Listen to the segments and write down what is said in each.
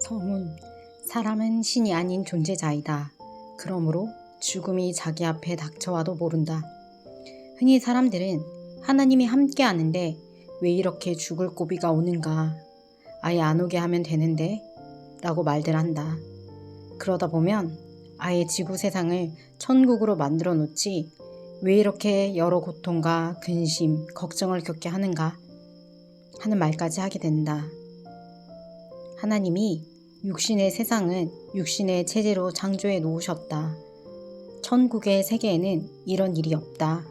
서문. 사람은 신이 아닌 존재자이다. 그러므로 죽음이 자기 앞에 닥쳐와도 모른다. 흔히 사람들은 하나님이 함께 하는데 왜 이렇게 죽을 고비가 오는가? 아예 안 오게 하면 되는데? 라고 말들 한다. 그러다 보면 아예 지구 세상을 천국으로 만들어 놓지 왜 이렇게 여러 고통과 근심, 걱정을 겪게 하는가? 하는 말까지 하게 된다. 하나님이 육신의 세상은 육신의 체제로 창조해 놓으셨다. 천국의 세계에는 이런 일이 없다.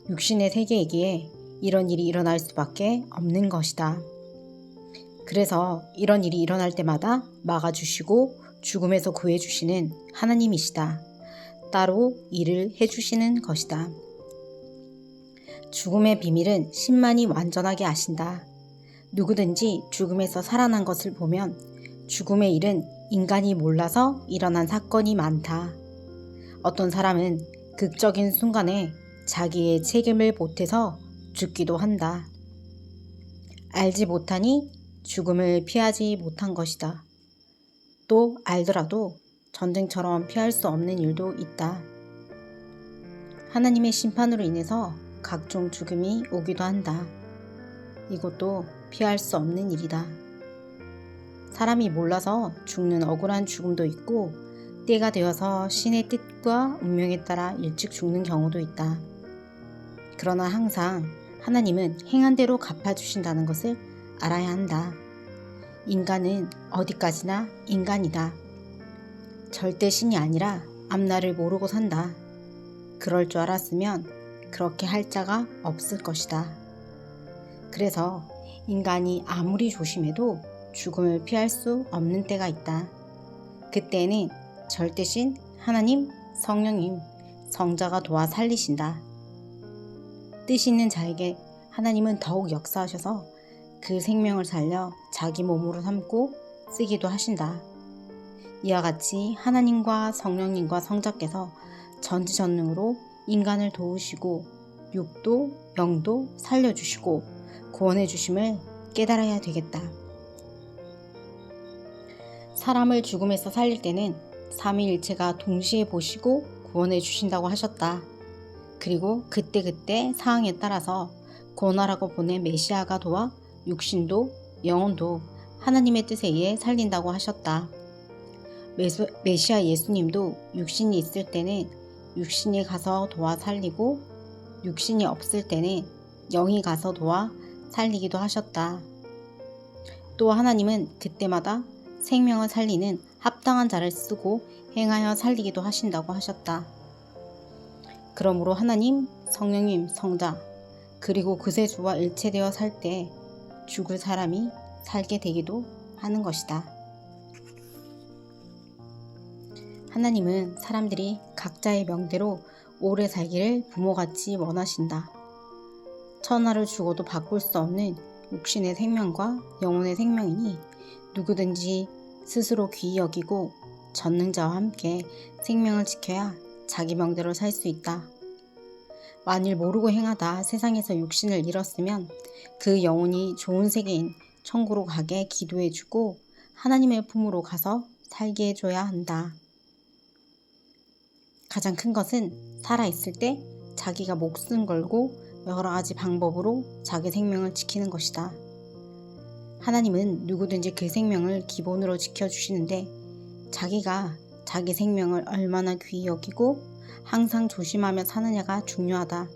육신의 세계이기에 이런 일이 일어날 수밖에 없는 것이다. 그래서 이런 일이 일어날 때마다 막아주시고 죽음에서 구해주시는 하나님이시다. 따로 일을 해주시는 것이다. 죽음의 비밀은 신만이 완전하게 아신다. 누구든지 죽음에서 살아난 것을 보면 죽음의 일은 인간이 몰라서 일어난 사건이 많다. 어떤 사람은 극적인 순간에 자기의 책임을 보태서 죽기도 한다. 알지 못하니 죽음을 피하지 못한 것이다. 또 알더라도 전쟁처럼 피할 수 없는 일도 있다. 하나님의 심판으로 인해서 각종 죽음이 오기도 한다. 이것도 피할 수 없는 일이다. 사람이 몰라서 죽는 억울한 죽음도 있고 때가 되어서 신의 뜻과 운명에 따라 일찍 죽는 경우도 있다. 그러나 항상 하나님은 행한 대로 갚아주신다는 것을 알아야 한다. 인간은 어디까지나 인간이다. 절대 신이 아니라 앞날을 모르고 산다. 그럴 줄 알았으면 그렇게 할 자가 없을 것이다. 그래서 인간이 아무리 조심해도 죽음을 피할 수 없는 때가 있다. 그때는 절대신 하나님, 성령님, 성자가 도와 살리신다. 뜻 있는 자에게 하나님은 더욱 역사하셔서 그 생명을 살려 자기 몸으로 삼고 쓰기도 하신다. 이와 같이 하나님과 성령님과 성자께서 전지전능으로 인간을 도우시고 육도, 영도 살려주시고 구원해 주심을 깨달아야 되겠다. 사람을 죽음에서 살릴 때는 삼위일체가 동시에 보시고 구원해 주신다고 하셨다. 그리고 그때그때 상황에 따라서 구원하라고 보낸 메시아가 도와 육신도 영혼도 하나님의 뜻에 의해 살린다고 하셨다. 메시아 예수님도 육신이 있을 때는 육신이 가서 도와 살리고 육신이 없을 때는 영이 가서 도와 살리기도 하셨다. 또 하나님은 그때마다 생명을 살리는 합당한 자를 쓰고 행하여 살리기도 하신다고 하셨다. 그러므로 하나님, 성령님, 성자, 그리고 그세주와 일체되어 살 때 죽을 사람이 살게 되기도 하는 것이다. 하나님은 사람들이 각자의 명대로 오래 살기를 부모같이 원하신다. 천하를 주고도 바꿀 수 없는 육신의 생명과 영혼의 생명이니 누구든지 스스로 귀히 여기고 전능자와 함께 생명을 지켜야 자기 명대로 살 수 있다. 만일 모르고 행하다 세상에서 육신을 잃었으면 그 영혼이 좋은 세계인 천국으로 가게 기도해주고 하나님의 품으로 가서 살게 해줘야 한다. 가장 큰 것은 살아있을 때 자기가 목숨 걸고 여러 가지 방법으로 자기 생명을 지키는 것이다. 하나님은 누구든지 그 생명을 기본으로 지켜주시는데 자기가 자기 생명을 얼마나 귀히 여기고 항상 조심하며 사느냐가 중요하다.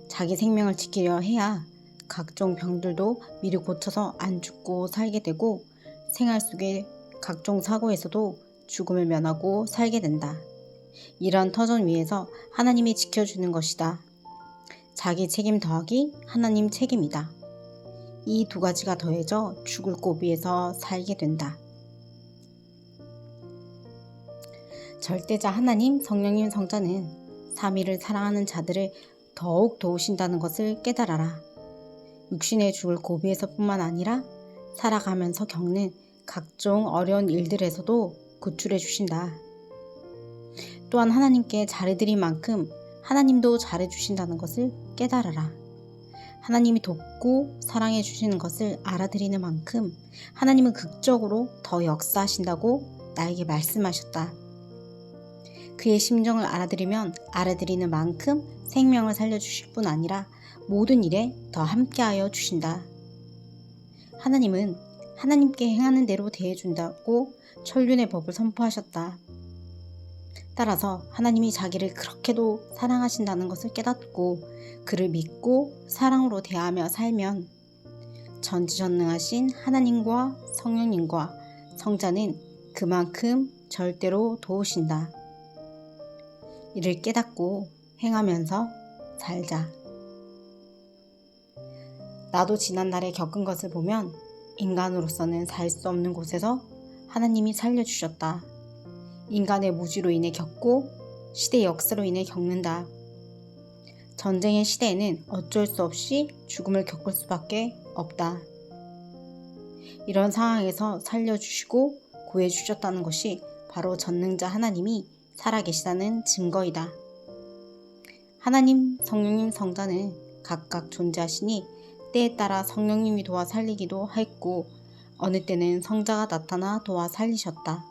자기 생명을 지키려 해야 각종 병들도 미리 고쳐서 안 죽고 살게 되고 생활 속의 각종 사고에서도 죽음을 면하고 살게 된다. 이러한 터전 위에서 하나님이 지켜주는 것이다. 자기 책임 더하기 하나님 책임이다. 이 두 가지가 더해져 죽을 고비에서 살게 된다. 절대자 하나님, 성령님, 성자는 삼위를 사랑하는 자들을 더욱 도우신다는 것을 깨달아라. 육신의 죽을 고비에서 뿐만 아니라 살아가면서 겪는 각종 어려운 일들에서도 구출해 주신다. 또한 하나님께 잘해드린 만큼 하나님도 잘해주신다는 것을 깨달아라. 하나님이 돕고 사랑해 주시는 것을 알아들이는 만큼 하나님은 극적으로 더 역사하신다고 나에게 말씀하셨다. 그의 심정을 알아들이면 알아들이는 만큼 생명을 살려주실 뿐 아니라 모든 일에 더 함께하여 주신다. 하나님은 하나님께 행하는 대로 대해준다고 천륜의 법을 선포하셨다. 따라서 하나님이 자기를 그렇게도 사랑하신다는 것을 깨닫고 그를 믿고 사랑으로 대하며 살면 전지전능하신 하나님과 성령님과 성자는 그만큼 절대로 도우신다. 이를 깨닫고 행하면서 살자. 나도 지난날에 겪은 것을 보면 인간으로서는 살 수 없는 곳에서 하나님이 살려주셨다. 인간의 무지로 인해 겪고 시대의 역사로 인해 겪는다. 전쟁의 시대에는 어쩔 수 없이 죽음을 겪을 수밖에 없다. 이런 상황에서 살려주시고 구해주셨다는 것이 바로 전능자 하나님이 살아계시다는 증거이다. 하나님, 성령님, 성자는 각각 존재하시니 때에 따라 성령님이 도와 살리기도 했고 어느 때는 성자가 나타나 도와 살리셨다.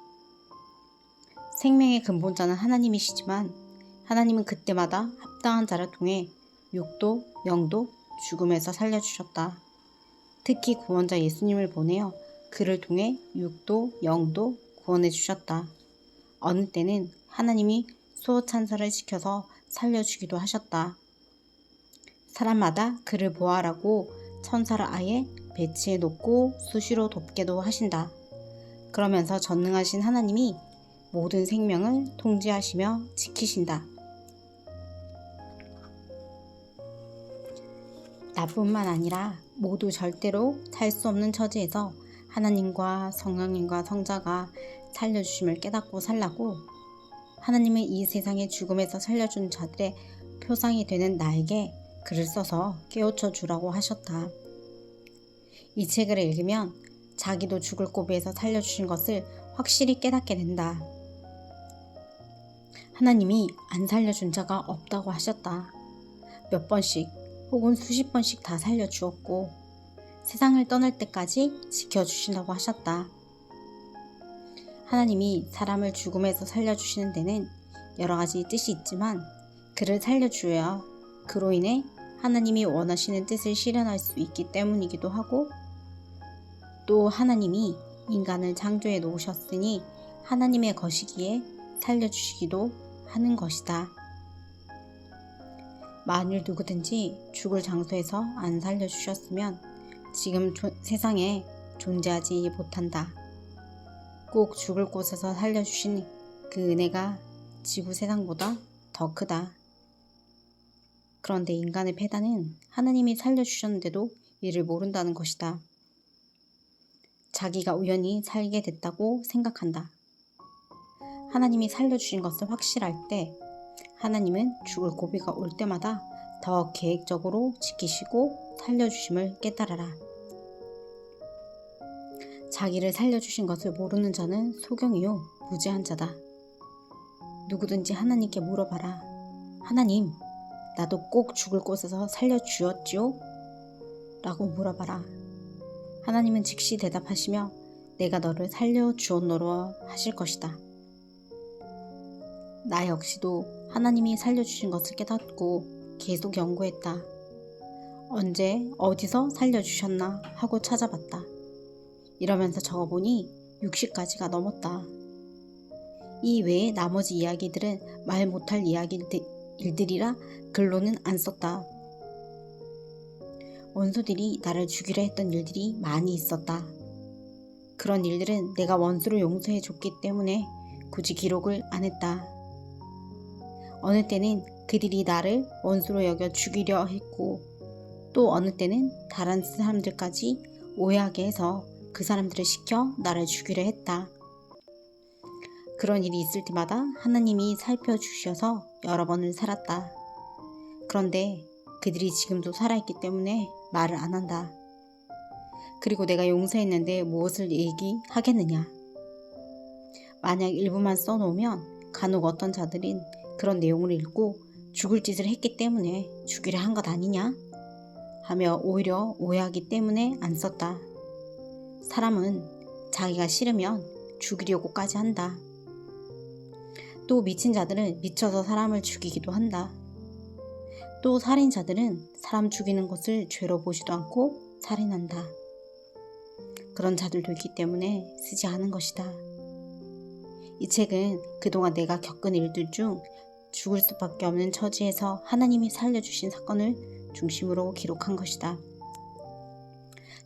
생명의 근본자는 하나님이시지만 하나님은 그때마다 합당한 자를 통해 육도, 영도 죽음에서 살려주셨다. 특히 구원자 예수님을 보내어 그를 통해 육도, 영도 구원해 주셨다. 어느 때는 하나님이 수호천사를 지켜서 살려주기도 하셨다. 사람마다 그를 보아라고 천사를 아예 배치해 놓고 수시로 돕게도 하신다. 그러면서 전능하신 하나님이 모든 생명을 통제하시며 지키신다. 나뿐만 아니라 모두 절대로 살 수 없는 처지에서 하나님과 성령님과 성자가 살려주심을 깨닫고 살라고 하나님은 이 세상의 죽음에서 살려준 자들의 표상이 되는 나에게 글을 써서 깨우쳐 주라고 하셨다. 이 책을 읽으면 자기도 죽을 고비에서 살려주신 것을 확실히 깨닫게 된다. 하나님이 안 살려준 자가 없다고 하셨다. 몇 번씩 혹은 수십 번씩 다 살려주었고 세상을 떠날 때까지 지켜주신다고 하셨다. 하나님이 사람을 죽음에서 살려주시는 데는 여러 가지 뜻이 있지만 그를 살려주어야 그로 인해 하나님이 원하시는 뜻을 실현할 수 있기 때문이기도 하고 또 하나님이 인간을 창조해 놓으셨으니 하나님의 것이기에 살려주시기도 하는 것이다. 만일 누구든지 죽을 장소에서 안 살려주셨으면 지금 세상에 존재하지 못한다. 꼭 죽을 곳에서 살려주신 그 은혜가 지구 세상보다 더 크다. 그런데 인간의 패단은 하나님이 살려주셨는데도 이를 모른다는 것이다. 자기가 우연히 살게 됐다고 생각한다. 하나님이 살려주신 것을 확실할 때 하나님은 죽을 고비가 올 때마다 더 계획적으로 지키시고 살려주심을 깨달아라. 자기를 살려주신 것을 모르는 자는 소경이요 무지한 자다. 누구든지 하나님께 물어봐라. 하나님, 나도 꼭 죽을 곳에서 살려주었지요? 라고 물어봐라. 하나님은 즉시 대답하시며 내가 너를 살려주었노라 하실 것이다. 나 역시도 하나님이 살려주신 것을 깨닫고 계속 연구했다. 언제 어디서 살려주셨나 하고 찾아봤다. 이러면서 적어보니 60가지가 넘었다. 이 외에 나머지 이야기들은 말 못할 일들이라 글로는 안 썼다. 원수들이 나를 죽이려 했던 일들이 많이 있었다. 그런 일들은 내가 원수를 용서해 줬기 때문에 굳이 기록을 안 했다. 어느 때는 그들이 나를 원수로 여겨 죽이려 했고 또 어느 때는 다른 사람들까지 오해하게 해서 그 사람들을 시켜 나를 죽이려 했다. 그런 일이 있을 때마다 하나님이 살펴주셔서 여러 번을 살았다. 그런데 그들이 지금도 살아있기 때문에 말을 안 한다. 그리고 내가 용서했는데 무엇을 얘기하겠느냐. 만약 일부만 써놓으면 간혹 어떤 자들은 그런 내용을 읽고 죽을 짓을 했기 때문에 죽이려 한 것 아니냐? 하며 오히려 오해하기 때문에 안 썼다. 사람은 자기가 싫으면 죽이려고까지 한다. 또 미친 자들은 미쳐서 사람을 죽이기도 한다. 또 살인자들은 사람 죽이는 것을 죄로 보지도 않고 살인한다. 그런 자들도 있기 때문에 쓰지 않은 것이다. 이 책은 그동안 내가 겪은 일들 중 죽을 수밖에 없는 처지에서 하나님이 살려주신 사건을 중심으로 기록한 것이다.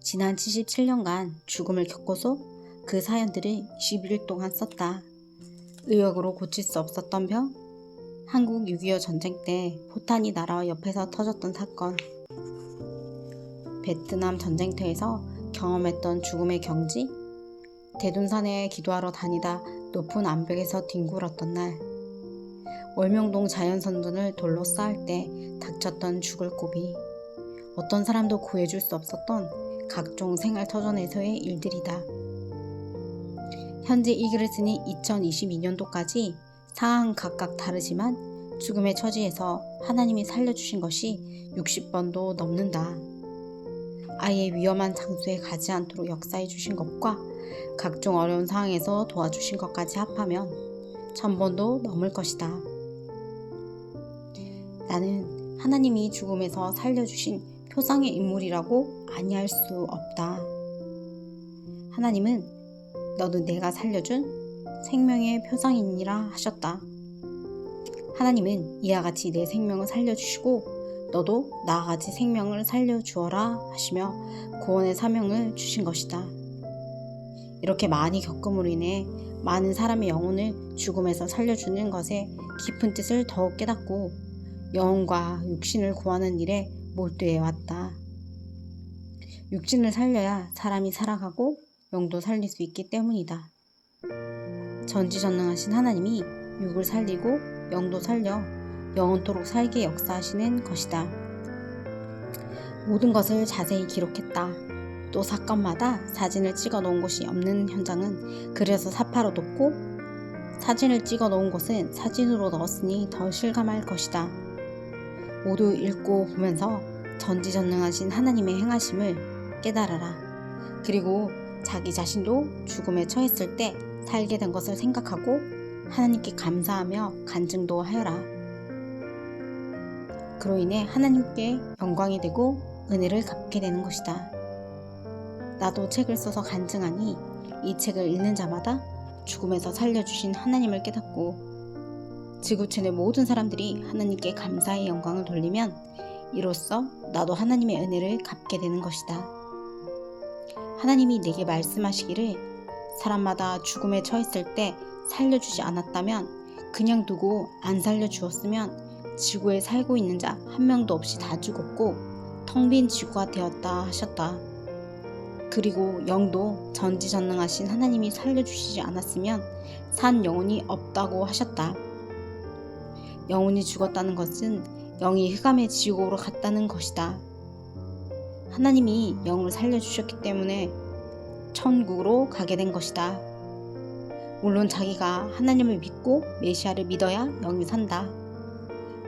지난 77년간 죽음을 겪고서 그 사연들을 21일 동안 썼다. 의학으로 고칠 수 없었던 병, 한국 6.25 전쟁 때 포탄이 날아와 옆에서 터졌던 사건, 베트남 전쟁터에서 경험했던 죽음의 경지, 대둔산에 기도하러 다니다 높은 암벽에서 뒹굴었던 날, 월명동 자연선전을 돌로 쌓을 때 닥쳤던 죽을 고비, 어떤 사람도 구해줄 수 없었던 각종 생활터전에서의 일들이다. 현재 이 글을 쓰니 2022년도까지 상황은 각각 다르지만 죽음의 처지에서 하나님이 살려주신 것이 60번도 넘는다. 아예 위험한 장소에 가지 않도록 역사해 주신 것과 각종 어려운 상황에서 도와주신 것까지 합하면 1000번도 넘을 것이다. 나는 하나님이 죽음에서 살려주신 표상의 인물이라고 아니할 수 없다. 하나님은 너는 내가 살려준 생명의 표상이니라 하셨다. 하나님은 이와 같이 내 생명을 살려주시고 너도 나와 같이 생명을 살려주어라 하시며 구원의 사명을 주신 것이다. 이렇게 많이 겪음으로 인해 많은 사람의 영혼을 죽음에서 살려주는 것에 깊은 뜻을 더욱 깨닫고 영혼과 육신을 구하는 일에 몰두해 왔다. 육신을 살려야 사람이 살아가고 영도 살릴 수 있기 때문이다. 전지전능하신 하나님이 육을 살리고 영도 살려 영원토록 살게 역사하시는 것이다. 모든 것을 자세히 기록했다. 또 사건마다 사진을 찍어 놓은 곳이 없는 현장은 그려서 사파로 뒀고 사진을 찍어 놓은 곳은 사진으로 넣었으니 더 실감할 것이다. 모두 읽고 보면서 전지전능하신 하나님의 행하심을 깨달아라. 그리고 자기 자신도 죽음에 처했을 때 살게 된 것을 생각하고 하나님께 감사하며 간증도 하여라. 그로 인해 하나님께 영광이 되고 은혜를 갚게 되는 것이다. 나도 책을 써서 간증하니 이 책을 읽는 자마다 죽음에서 살려주신 하나님을 깨닫고 지구촌의 모든 사람들이 하나님께 감사의 영광을 돌리면 이로써 나도 하나님의 은혜를 갚게 되는 것이다. 하나님이 내게 말씀하시기를 사람마다 죽음에 처했을 때 살려주지 않았다면 그냥 두고 안 살려주었으면 지구에 살고 있는 자 한 명도 없이 다 죽었고 텅 빈 지구가 되었다 하셨다. 그리고 영도 전지전능하신 하나님이 살려주시지 않았으면 산 영혼이 없다고 하셨다. 영혼이 죽었다는 것은 영이 흑암의 지옥으로 갔다는 것이다. 하나님이 영을 살려주셨기 때문에 천국으로 가게 된 것이다. 물론 자기가 하나님을 믿고 메시아를 믿어야 영이 산다.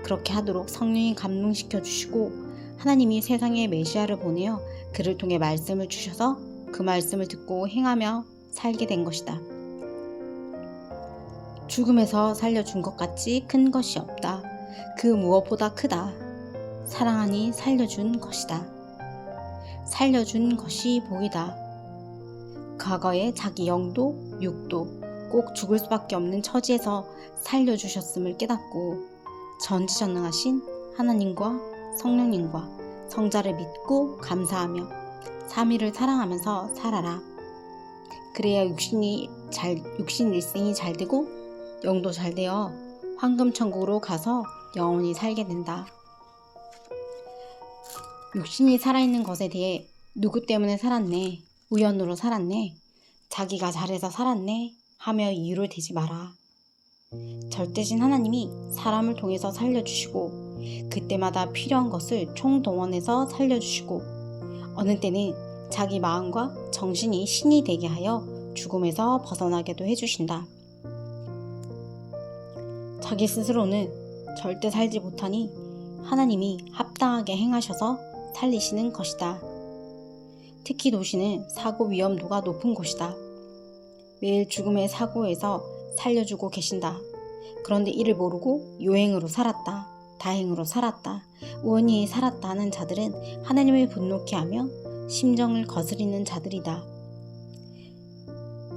그렇게 하도록 성령이 감동시켜 주시고 하나님이 세상에 메시아를 보내어 그를 통해 말씀을 주셔서 그 말씀을 듣고 행하며 살게 된 것이다. 죽음에서 살려준 것 같이 큰 것이 없다. 그 무엇보다 크다. 사랑하니 살려준 것이다. 살려준 것이 복이다. 과거에 자기 영도 육도 꼭 죽을 수밖에 없는 처지에서 살려주셨음을 깨닫고 전지전능하신 하나님과 성령님과 성자를 믿고 감사하며 삼위를 사랑하면서 살아라. 그래야 육신 일생이 잘 되고 영도 잘 되어 황금천국으로 가서 영원히 살게 된다. 육신이 살아있는 것에 대해 누구 때문에 살았네, 우연으로 살았네, 자기가 잘해서 살았네 하며 이유를 대지 마라. 절대신 하나님이 사람을 통해서 살려주시고 그때마다 필요한 것을 총동원해서 살려주시고 어느 때는 자기 마음과 정신이 신이 되게 하여 죽음에서 벗어나게도 해주신다. 자기 스스로는 절대 살지 못하니 하나님이 합당하게 행하셔서 살리시는 것이다. 특히 도시는 사고 위험도가 높은 곳이다. 매일 죽음의 사고에서 살려주고 계신다. 그런데 이를 모르고 요행으로 살았다. 다행으로 살았다. 우연히 살았다 하는 자들은 하나님을 분노케 하며 심정을 거스리는 자들이다.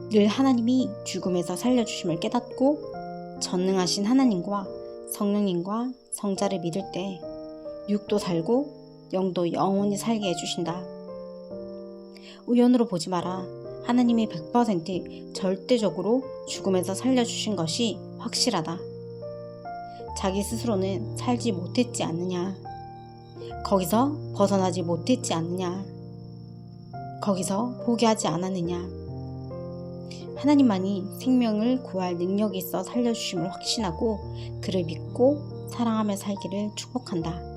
늘 하나님이 죽음에서 살려주심을 깨닫고 전능하신 하나님과 성령님과 성자를 믿을 때 육도 살고 영도 영원히 살게 해주신다. 우연으로 보지 마라. 하나님이 100% 절대적으로 죽음에서 살려주신 것이 확실하다. 자기 스스로는 살지 못했지 않느냐. 거기서 벗어나지 못했지 않느냐. 거기서 포기하지 않았느냐. 하나님만이 생명을 구할 능력이 있어 살려주심을 확신하고 그를 믿고 사랑하며 살기를 축복한다.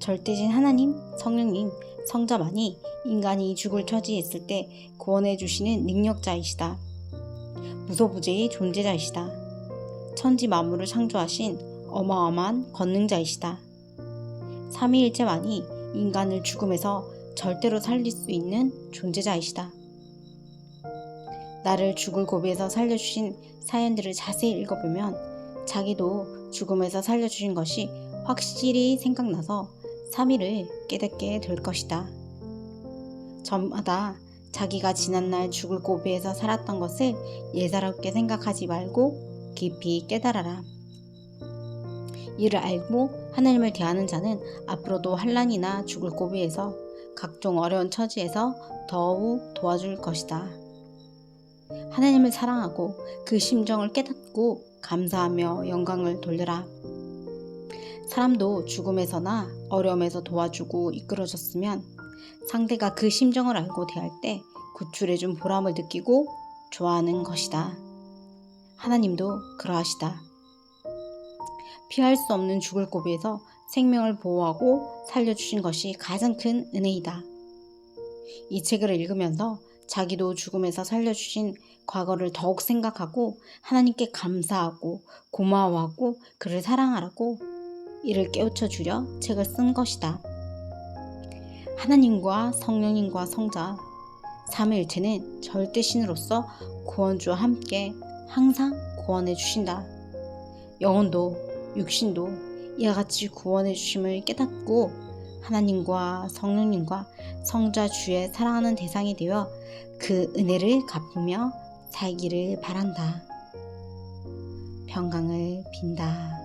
절대신 하나님, 성령님, 성자만이 인간이 죽을 처지에 있을 때 구원해 주시는 능력자이시다. 무소부재의 존재자이시다. 천지 만물을 창조하신 어마어마한 권능자이시다. 삼위일체만이 인간을 죽음에서 절대로 살릴 수 있는 존재자이시다. 나를 죽을 고비에서 살려주신 사연들을 자세히 읽어보면 자기도 죽음에서 살려주신 것이 확실히 생각나서 3위를 깨닫게 될 것이다. 저마다 자기가 지난날 죽을 고비에서 살았던 것을 예사롭게 생각하지 말고 깊이 깨달아라. 이를 알고 하나님을 대하는 자는 앞으로도 환난이나 죽을 고비에서 각종 어려운 처지에서 더욱 도와줄 것이다. 하나님을 사랑하고 그 심정을 깨닫고 감사하며 영광을 돌려라. 사람도 죽음에서나 어려움에서 도와주고 이끌어줬으면 상대가 그 심정을 알고 대할 때 구출해준 보람을 느끼고 좋아하는 것이다. 하나님도 그러하시다. 피할 수 없는 죽을 고비에서 생명을 보호하고 살려주신 것이 가장 큰 은혜이다. 이 책을 읽으면서 자기도 죽음에서 살려주신 과거를 더욱 생각하고 하나님께 감사하고 고마워하고 그를 사랑하라고 이를 깨우쳐 주려 책을 쓴 것이다. 하나님과 성령님과 성자 삼위일체는 절대신으로서 구원주와 함께 항상 구원해 주신다. 영혼도 육신도 이와 같이 구원해 주심을 깨닫고 하나님과 성령님과 성자 주의 사랑하는 대상이 되어 그 은혜를 갚으며 살기를 바란다. 평강을 빈다.